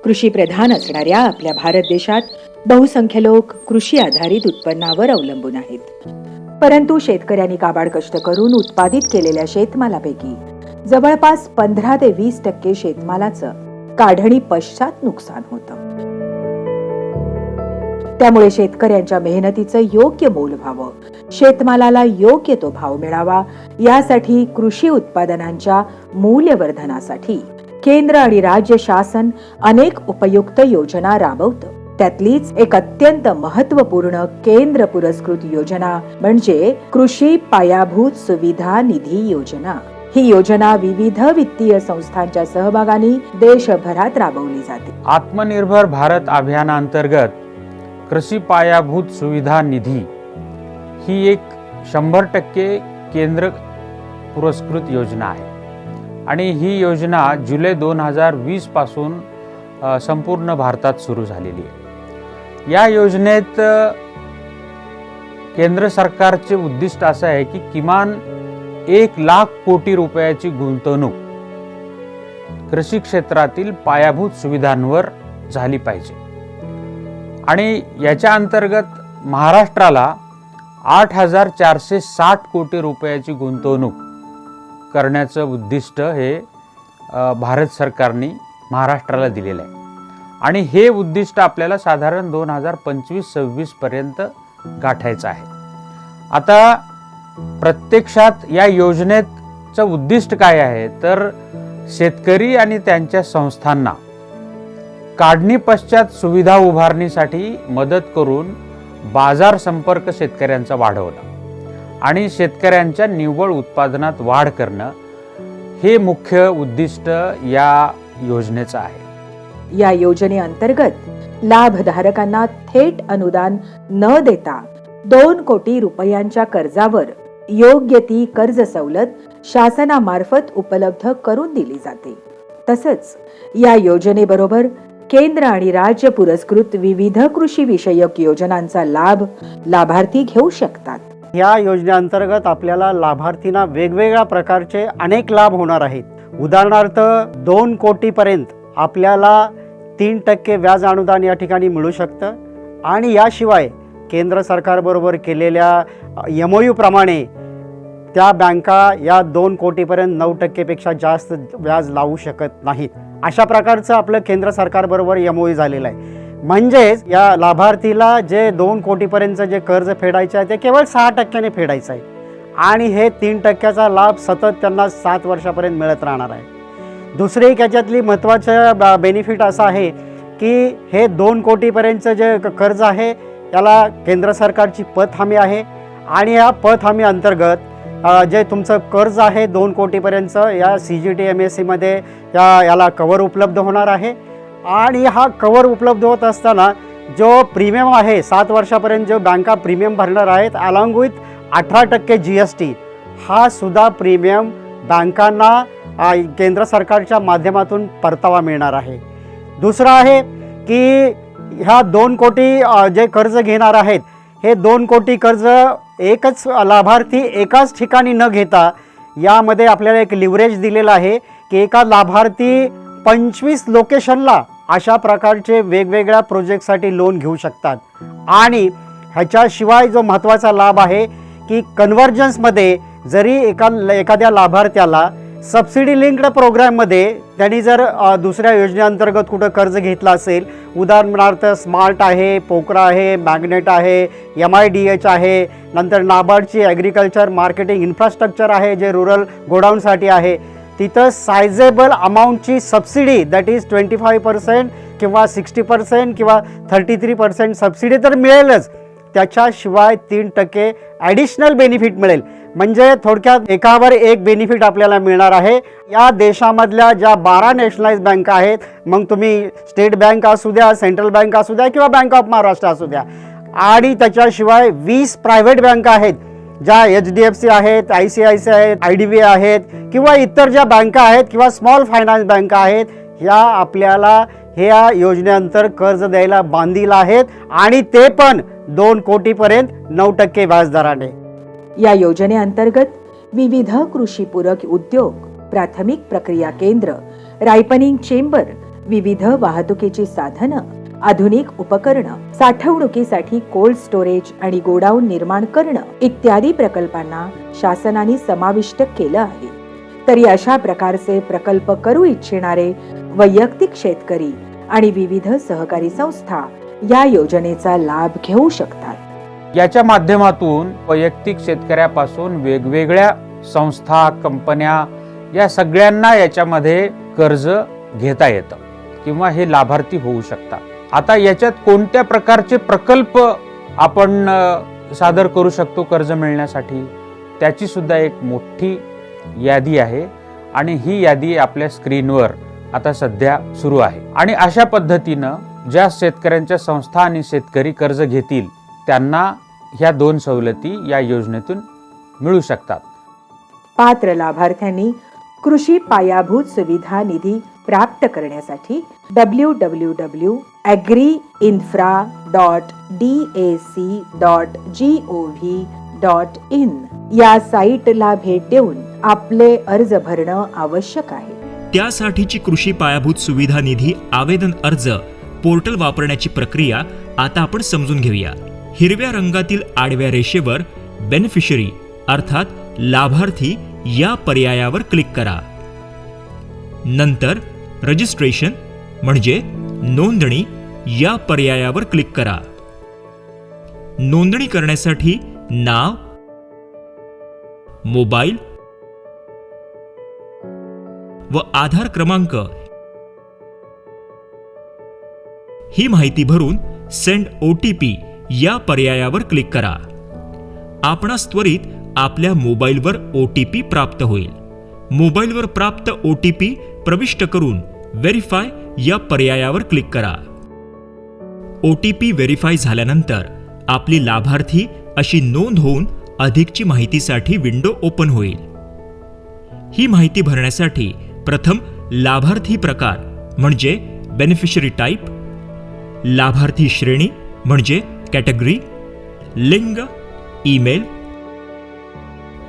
कृषी प्रधान असणाऱ्या आपल्या भारत देशात बहुसंख्य लोक कृषी आधारित उत्पन्नावर अवलंबून आहेत. परंतु शेतकऱ्यांनी काबाड कष्ट करून उत्पादित केलेल्या शेतमालापैकी जवळपास 15 ते 20% शेतमालाचं काढणी पश्चात नुकसान होतं. त्यामुळे शेतकऱ्यांच्या मेहनतीचं योग्य मोल व्हावं, शेतमालाला योग्य तो भाव मिळावा, यासाठी कृषी उत्पादनांच्या मूल्यवर्धनासाठी केंद्र आणि राज्य शासन अनेक उपयुक्त योजना राबवतं. त्यातलीच एक अत्यंत महत्त्वपूर्ण केंद्र पुरस्कृत योजना म्हणजे कृषी पायाभूत सुविधा निधी योजना. ही योजना विविध वित्तीय संस्थांच्या सहभागाने देशभरात राबवली जाते. आत्मनिर्भर भारत अभियानांतर्गत कृषी पायाभूत सुविधा निधी ही एक 100% केंद्र पुरस्कृत योजना आहे आणि ही योजना जुलै 2020 पासून संपूर्ण भारतात सुरू झालेली आहे. या योजनेत केंद्र सरकारचे उद्दिष्ट असं आहे की किमान 1 लाख कोटी रुपयाची गुंतवणूक कृषी क्षेत्रातील पायाभूत सुविधांवर झाली पाहिजे आणि याच्या अंतर्गत महाराष्ट्राला 8,460 कोटी रुपयाची गुंतवणूक करण्याचं उद्दिष्ट हे भारत सरकारने महाराष्ट्राला दिलेलं आहे आणि हे उद्दिष्ट आपल्याला साधारण 2025-26 पर्यंत गाठायचं आहे. आता प्रत्यक्षात या योजनेचं उद्दिष्ट काय आहे तर शेतकरी आणि त्यांच्या संस्थांना काढणी पश्चात सुविधा उभारणीसाठी मदत करून बाजार संपर्क शेतकऱ्यांचा वाढवला आणि शेतकऱ्यांच्या निव्वळ उत्पादनात वाढ करणं हे मुख्य उद्दिष्ट या योजनेचं आहे. या योजनेअंतर्गत लाभधारकांना थेट अनुदान न देता 2 कोटी रुपयांच्या कर्जावर योग्य ती कर्ज सवलत शासनामार्फत उपलब्ध करून दिली जाते. तसंच या योजनेबरोबर केंद्र आणि राज्य पुरस्कृत विविध कृषी विषयक योजनांचा लाभ लाभार्थी घेऊ शकतात. या योजनेअंतर्गत आपल्याला लाभार्थींना वेगवेगळ्या प्रकारचे अनेक लाभ होणार आहेत. उदाहरणार्थ 2 कोटीपर्यंत आपल्याला 3% व्याज अनुदान या ठिकाणी मिळू शकतं आणि याशिवाय केंद्र सरकारबरोबर केलेल्या MOU प्रमाणे त्या बँका या 2 कोटीपर्यंत 9% पेक्षा जास्त व्याज लावू शकत नाहीत. अशा प्रकारचं आपलं केंद्र सरकारबरोबर MOU झालेलं आहे. म्हणजेच या लाभार्थीला जे 2 कोटीपर्यंतचं जे कर्ज फेडायचं आहे ते केवळ 6% फेडायचं आहे आणि हे 3%चा लाभ सतत त्यांना 7 वर्षापर्यंत मिळत राहणार आहे. दुसरी एक याच्यातली महत्त्वाचं बेनिफिट असं आहे की हे 2 कोटीपर्यंतचं जे कर्ज आहे याला केंद्र सरकारची पत हमी आहे आणि या पत हमी अंतर्गत जे तुमचं कर्ज आहे 2 कोटीपर्यंतचं या CGT MSE मध्ये याला कवर उपलब्ध होणार आहे आणि हा कवर उपलब्ध होत असताना जो प्रीमियम आहे 7 वर्षापर्यंत जो बँका प्रीमियम भरणार आहेत अलॉंग विथ 18% GST हा सुद्धा प्रीमियम बँकांना केंद्र सरकारच्या माध्यमातून परतावा मिळणार आहे. दुसरं आहे की ह्या 2 कोटी जे कर्ज घेणार आहेत हे 2 कोटी कर्ज एकच लाभार्थी एकाच ठिकाणी न घेता यामध्ये आपल्याला एक लिव्हरेज दिलेला आहे की एका लाभार्थी 25 लोकेशनला अशा प्रकारचे वेगवेगळ्या प्रोजेक्टसाठी लोन घेऊ शकतात. आणि ह्याच्याशिवाय जो महत्त्वाचा लाभ आहे की कन्व्हर्जन्समध्ये जरी एखाद्या लाभार्थ्याला सबसिडी लिंक्ड प्रोग्राममध्ये त्यांनी जर दुसऱ्या योजनेअंतर्गत कुठं कर्ज घेतलं असेल, उदाहरणार्थ स्मार्ट आहे, पोकरा आहे, मॅग्नेट आहे, MIDH आहे, नंतर नाबार्डची ॲग्रिकल्चर मार्केटिंग इन्फ्रास्ट्रक्चर आहे जे रुरल गोडाऊनसाठी आहे, तिथं सायझेबल अमाऊंटची सबसिडी दॅट इज 25% किंवा 60% किंवा 33% सबसिडी तर मिळेलच, त्याच्याशिवाय 3% ॲडिशनल बेनिफिट मिळेल. म्हणजे थोडक्यात एकावर एक बेनिफिट आपल्याला मिळणार आहे. या देशामधल्या ज्या 12 नॅशनलाइज बँका आहेत, मग तुम्ही स्टेट बँक असू द्या, सेंट्रल बँक असू द्या किंवा बँक ऑफ महाराष्ट्र असू द्या, आणि त्याच्याशिवाय 20 प्रायव्हेट बँका आहेत ज्या HDFC आहेत, ICICI आहेत, IDBI आहेत किंवा इतर ज्या बँका आहेत किंवा स्मॉल फायनान्स बँका आहेत, ह्या आपल्याला ह्या योजनेअंतर्गत कर्ज द्यायला बांधील आहेत आणि ते पण 2 कोटीपर्यंत 9% व्याजदराने. या योजनेअंतर्गत विविध कृषीपूरक उद्योग, प्राथमिक प्रक्रिया केंद्र, रायपनिंग चेंबर विविध वाहतुकीची साधनं, आधुनिक उपकरणं, साठवणुकीसाठी कोल्ड स्टोरेज आणि गोडाऊन निर्माण करणं इत्यादी प्रकल्पांना शासनाने समाविष्ट केलं आहे. तरी अशा प्रकारचे प्रकल्प करू इच्छिणारे वैयक्तिक शेतकरी आणि विविध सहकारी संस्था या योजनेचा लाभ घेऊ शकतात. याच्या माध्यमातून वैयक्तिक शेतकऱ्यापासून वेगवेगळ्या संस्था, कंपन्या या सगळ्यांना याच्यामध्ये कर्ज घेता येतं किंवा हे लाभार्थी होऊ शकतात. आता याच्यात कोणत्या प्रकारचे प्रकल्प आपण सादर करू शकतो कर्ज मिळण्यासाठी, त्याची सुद्धा एक मोठी यादी आहे आणि ही यादी आपल्या स्क्रीनवर आता सध्या सुरू आहे. आणि अशा पद्धतीनं ज्या शेतकऱ्यांच्या संस्था आणि शेतकरी कर्ज घेतील त्यांना ह्या 2 सवलती या योजनेतून मिळू शकतात. पात्र लाभार्थ्यांनी कृषी पायाभूत सुविधा निधी प्राप्त करण्यासाठी www.agri-infra.dac.gov.in या साईटला भेट देऊन आपले अर्ज भरणं आवश्यक आहे. त्यासाठीची कृषी पायाभूत सुविधा निधी आवेदन अर्ज पोर्टल वापरण्याची प्रक्रिया आता आपण समजून घेऊया. हिरव्या रंगातील आडव्या रेषेवर बेनिफिशरी अर्थात लाभार्थी या पर्यायावर क्लिक करा. नंतर रजिस्ट्रेशन म्हणजे नोंदणी या पर्यायावर क्लिक करा. नोंदणी करण्यासाठी नाव, मोबाईल व आधार क्रमांक ही माहिती भरून सेंड OTP या पर्यायावर क्लिक करा. आपणास त्वरित आपल्या मोबाईलवर OTP प्राप्त होईल. मोबाईलवर प्राप्त OTP प्रविष्ट करून व्हेरीफाय या पर्यायावर क्लिक करा. OTP व्हेरीफाय झाल्यानंतर आपली लाभार्थी अशी नोंद होऊन अधिकची माहितीसाठी विंडो ओपन होईल. ही माहिती भरण्यासाठी प्रथम लाभार्थी प्रकार म्हणजे बेनिफिशरी टाईप, लाभार्थी श्रेणी म्हणजे कॅटेगरी, लिंग, ईमेल,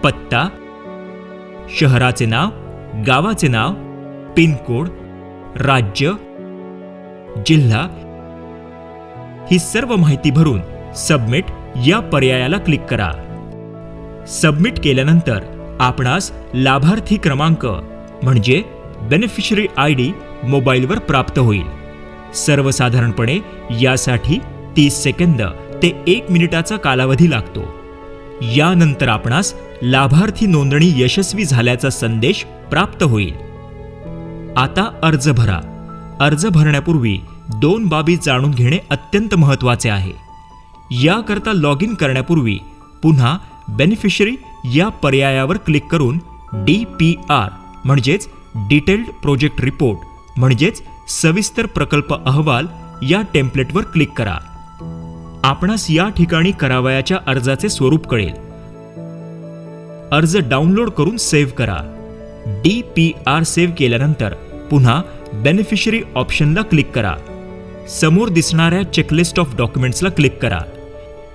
पत्ता, शहराचे नाव, गावाचे नाव, पिनकोड, राज्य, जिल्हा ही सर्व माहिती भरून सबमिट या पर्यायाला क्लिक करा. सबमिट केल्यानंतर आपणास लाभार्थी क्रमांक म्हणजे बेनिफिशरी ID मोबाईलवर प्राप्त होईल. सर्वसाधारणपणे यासाठी 30 सेकंद ते 1 मिनिटाचा कालावधी लागतो. यानंतर आपणास लाभार्थी नोंदणी यशस्वी झाल्याचा संदेश प्राप्त होईल. आता अर्ज भरा. अर्ज भरण्यापूर्वी 2 बाबी जाणून घेणे अत्यंत महत्त्वाचे आहे. याकरता लॉग इन करण्यापूर्वी पुन्हा बेनिफिशरी या पर्यायावर क्लिक करून DPR म्हणजेच डिटेल्ड प्रोजेक्ट रिपोर्ट म्हणजेच सविस्तर प्रकल्प अहवाल या टेम्पलेटवर क्लिक करा. आपणास या ठिकाणी करावयाच्या अर्जाचे स्वरूप कळेल. अर्ज डाउनलोड करून सेव्ह करा. DPR सेव्ह केल्यानंतर पुन्हा बेनिफिशरी ऑप्शनला क्लिक करा. समोर दिसणाऱ्या चेकलिस्ट ऑफ डॉक्युमेंट्सला क्लिक करा.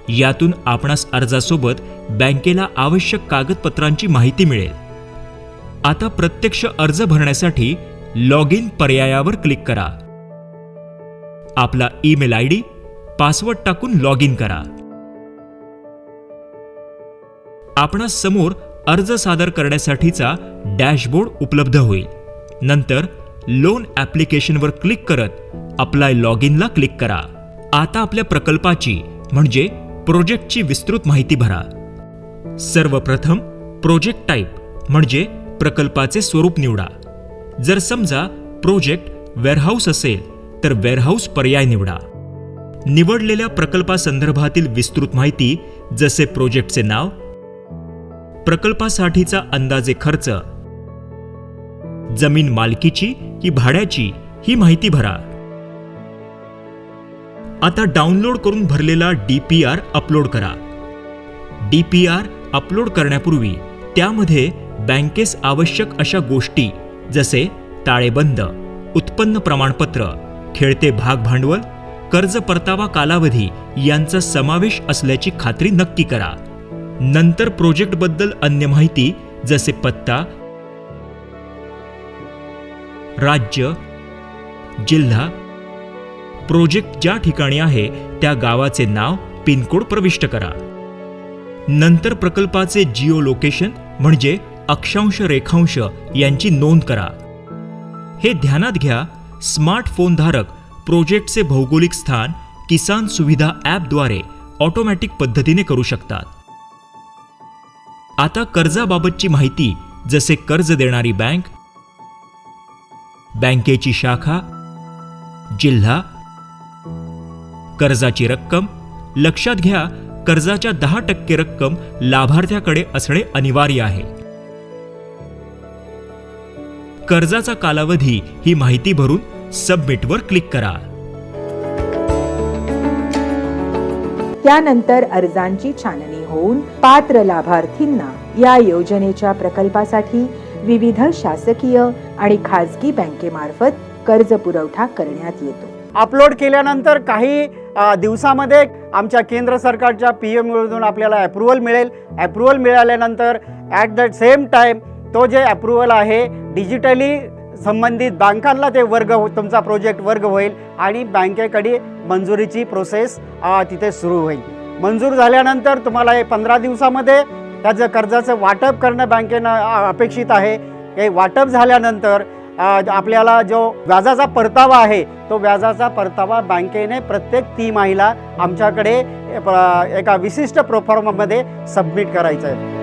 यातून आपणास अर्जासोबत बँकेला आवश्यक कागदपत्रांची माहिती मिळेल. आता प्रत्यक्ष अर्ज भरण्यासाठी लॉग इन पर्यायावर क्लिक करा. आपला ईमेल ID, पासवर्ड टाकून लॉग इन करा. आपणास समोर अर्ज सादर करण्यासाठीचा डॅशबोर्ड उपलब्ध होईल. नंतर लोन ॲप्लिकेशनवर क्लिक करत अप्लाय लॉग इनला क्लिक करा. आता आपल्या प्रकल्पाची म्हणजे प्रोजेक्टची विस्तृत माहिती भरा. सर्वप्रथम प्रोजेक्ट टाईप म्हणजे प्रकल्पाचे स्वरूप निवडा. जर समजा प्रोजेक्ट वेअरहाऊस असेल तर वेअरहाऊस पर्याय निवडा. निवडलेल्या प्रकल्पासंदर्भातील विस्तृत माहिती जसे प्रोजेक्टचे नाव, प्रकल्पासाठीचा अंदाजे खर्च, जमीन मालकीची की भाड्याची ही माहिती भरा. आता डाउनलोड करून भरलेला DPR अपलोड करा. DPR अपलोड करण्यापूर्वी त्यामध्ये बँकेस आवश्यक अशा गोष्टी जसे ताळेबंद, उत्पन्न प्रमाणपत्र, खेळते भाग भांडवल, कर्ज परतावा कालावधी यांचा समावेश असल्याची खात्री नक्की करा. नंतर प्रोजेक्टबद्दल अन्य माहिती जसे पत्ता, राज्य, जिल्हा, प्रोजेक्ट ज्या ठिकाणी आहे त्या गावाचे नाव, पिनकोड प्रविष्ट करा. नंतर प्रकल्पाचे जिओ लोकेशन म्हणजे अक्षांश रेखांश यांची नोंद करा. हे ध्यानात घ्या, स्मार्टफोन धारक प्रोजेक्टचे भौगोलिक स्थान किसान सुविधा ॲपद्वारे ऑटोमॅटिक पद्धतीने करू शकतात. आता कर्जाबाबतची माहिती जसे कर्ज देणारी बँक, बँकेची शाखा, जिल्हा, कर्जाची रक्कम. लक्षात घ्या, कर्जाच्या 10% रक्कम लाभार्थ्याकडे असणे अनिवार्य आहे. कर्जाचा कालावधी ही माहिती भरून सबमिटवर क्लिक करा. त्यानंतर अर्जांची छाननी होऊन पात्र लाभार्थींना या योजनेच्या प्रकल्पासाठी विविध शासकीय आणि खाजगी बँकेमार्फत कर्ज पुरवठा करण्यात येतो. अपलोड केल्यानंतर काही दिवसामध्ये आमच्या केंद्र सरकारच्या PM मधून आपल्याला अप्रूव्हल मिळेल. अप्रूव्हल मिळाल्यानंतर ॲट द सेम टाईम तो जे अप्रूव्हल आहे डिजिटली संबंधित बँकांना ते तुमचा प्रोजेक्ट वर्ग होईल आणि बँकेकडे मंजुरीची प्रोसेस तिथे सुरू होईल. मंजूर झाल्यानंतर तुम्हाला हे 15 दिवसामध्ये त्याचं कर्जाचं वाटप करणं बँकेनं अपेक्षित आहे. हे वाटप झाल्यानंतर आपल्याला जो व्याजाचा परतावा आहे तो व्याजाचा परतावा बँकेने प्रत्येक तिमाहीला आमच्याकडे एका विशिष्ट प्रोफॉर्मामध्ये सबमिट करायचा आहे.